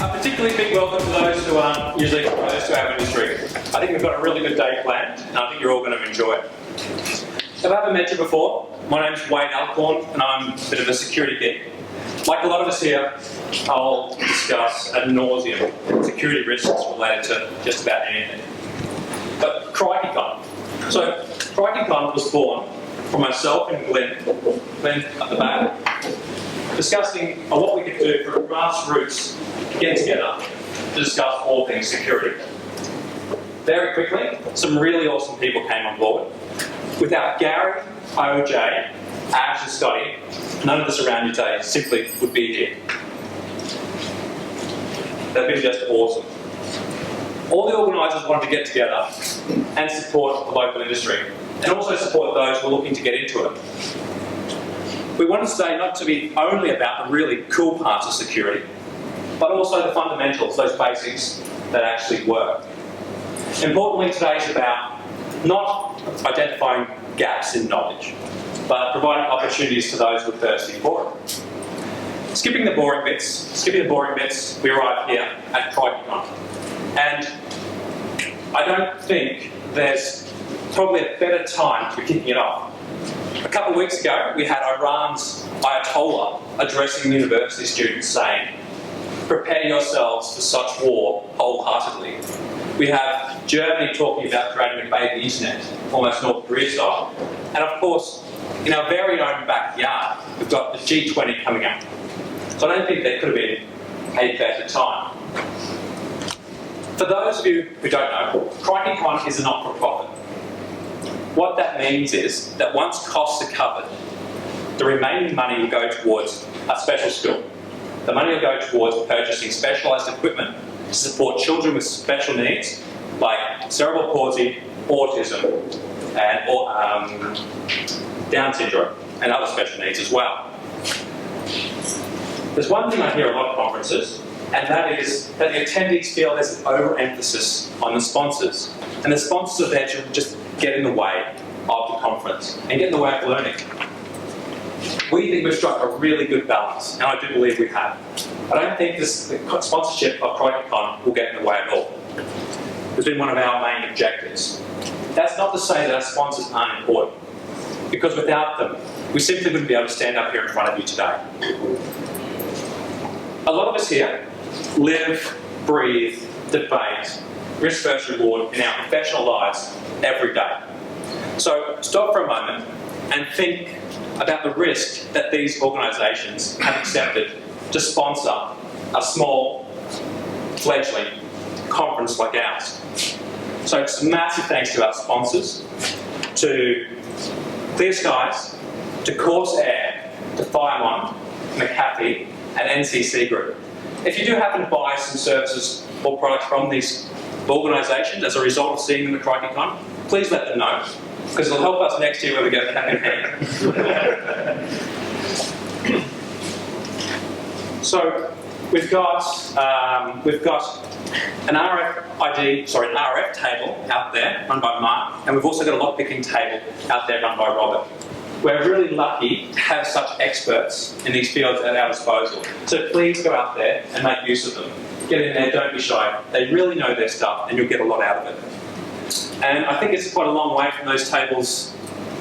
A particularly big welcome to those who aren't usually exposed to our industry. I think we've got a really good day planned, and I think you're all going to enjoy it. If I haven't met you before, my name's Wayne Alcorn, and I'm a bit of a security geek. Like a lot of us here, I'll discuss ad nauseum security risks related to just about anything. But CrikeyCon. So CrikeyCon was born from myself and Glenn at the back, discussing what we could do for a grassroots get together to discuss all things security. Very quickly, some really awesome people came on board. Without Gary, OJ, Ash and Scotty, none of this around you today simply would be here. They've been just awesome. All the organisers wanted to get together and support the local industry, and also support those who are looking to get into it. We wanted today not to be only about the really cool parts of security, but also the fundamentals, those basics that actually work. Importantly, today is about not identifying gaps in knowledge, but providing opportunities to those who are thirsty for it. Skipping the boring bits, we arrive here at CrikeyCon. And I don't think there's probably a better time to be kicking it off. A couple of weeks ago, we had Iran's Ayatollah addressing university students saying, "Prepare yourselves for such war wholeheartedly." We have Germany talking about creating a baby internet, almost North Korea style. And of course, in our very own backyard, we've got the G20 coming up. So I don't think there could have been a better time. For those of you who don't know, CrikeyCon is a not-for-profit. What that means is that once costs are covered, the remaining money will go towards a special school. The money will go towards purchasing specialised equipment to support children with special needs, like cerebral palsy, autism, and Down syndrome, and other special needs as well. There's one thing I hear a lot at conferences, and that is that the attendees feel there's an overemphasis on the sponsors. And the sponsors are there to just get in the way of the conference and get in the way of learning. We think we've struck a really good balance, and I do believe we have. I don't think the sponsorship of CrikeyCon will get in the way at all. It's been one of our main objectives. That's not to say that our sponsors aren't important, because without them, we simply wouldn't be able to stand up here in front of you today. A lot of us here live, breathe, debate, risk versus reward in our professional lives every day. So stop for a moment and think about the risk that these organisations have accepted to sponsor a small, fledgling conference like ours. So it's massive thanks to our sponsors, to Clear Skies, to Corsair, to Firemont, McAfee, and NCC Group. If you do happen to buy some services or products from these organisations as a result of seeing them at CrikeyCon, please let them know, because it'll help us next year when we go cap in hand. So we've got an RF table out there run by Mark, and we've also got a lockpicking table out there run by Robert. We're really lucky to have such experts in these fields at our disposal. So please go out there and make use of them. Get in there, don't be shy. They really know their stuff, and you'll get a lot out of it. And I think it's quite a long way from those tables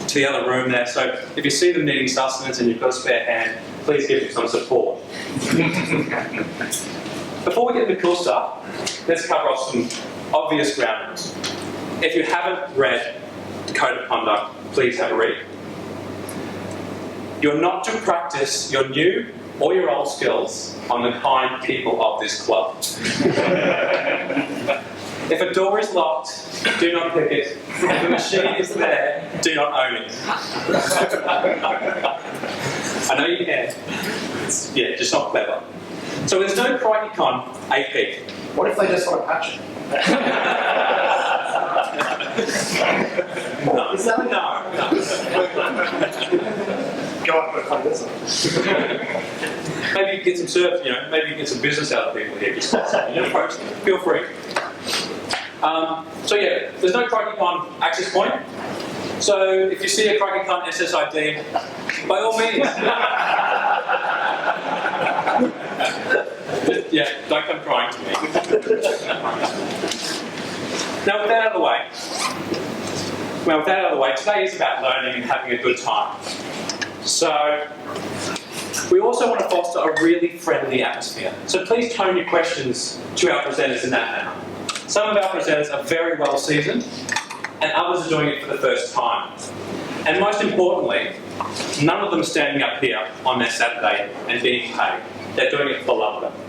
to the other room there. So if you see them needing sustenance and you've got a spare hand, please give them some support. Before we get to the cool stuff, let's cover off some obvious ground rules. If you haven't read the Code of Conduct, please have a read. You're not to practice your new or your old skills on the kind people of this club. If a door is locked, do not pick it. If a machine is there, do not own it. I know you can. It's, yeah, just not clever. So there's no CrikeyCon AP. What if they just want to patch it? No. Is that No. Go on, put it this one. Maybe you can get some service, maybe you can get some business out of people here. Just approach them. Feel free. So yeah, there's no CrikeyCon access point. So if you see a CrikeyCon SSID, by all means. Yeah, don't come crying to me. Now, with that out of the way, today is about learning and having a good time. So, we also want to foster a really friendly atmosphere. So please tone your questions to our presenters in that manner. Some of our presenters are very well seasoned, and others are doing it for the first time. And most importantly, none of them are standing up here on their Saturday and being paid. They're doing it for love of it.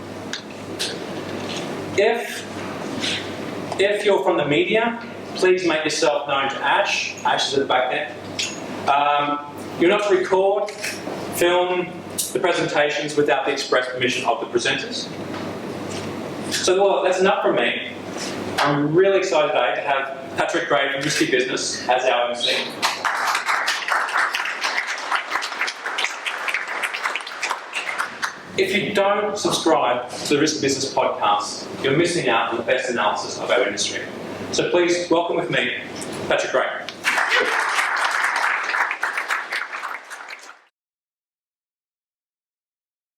If you're from the media, please make yourself known to Ash. Ash is at the back there. You're not to record, film the presentations without the express permission of the presenters. So well, that's enough from me. I'm really excited today to have Patrick Gray from Risky Business as our MC. If you don't subscribe to the Risky Business podcast, you're missing out on the best analysis of our industry. So please welcome with me, Patrick Gray.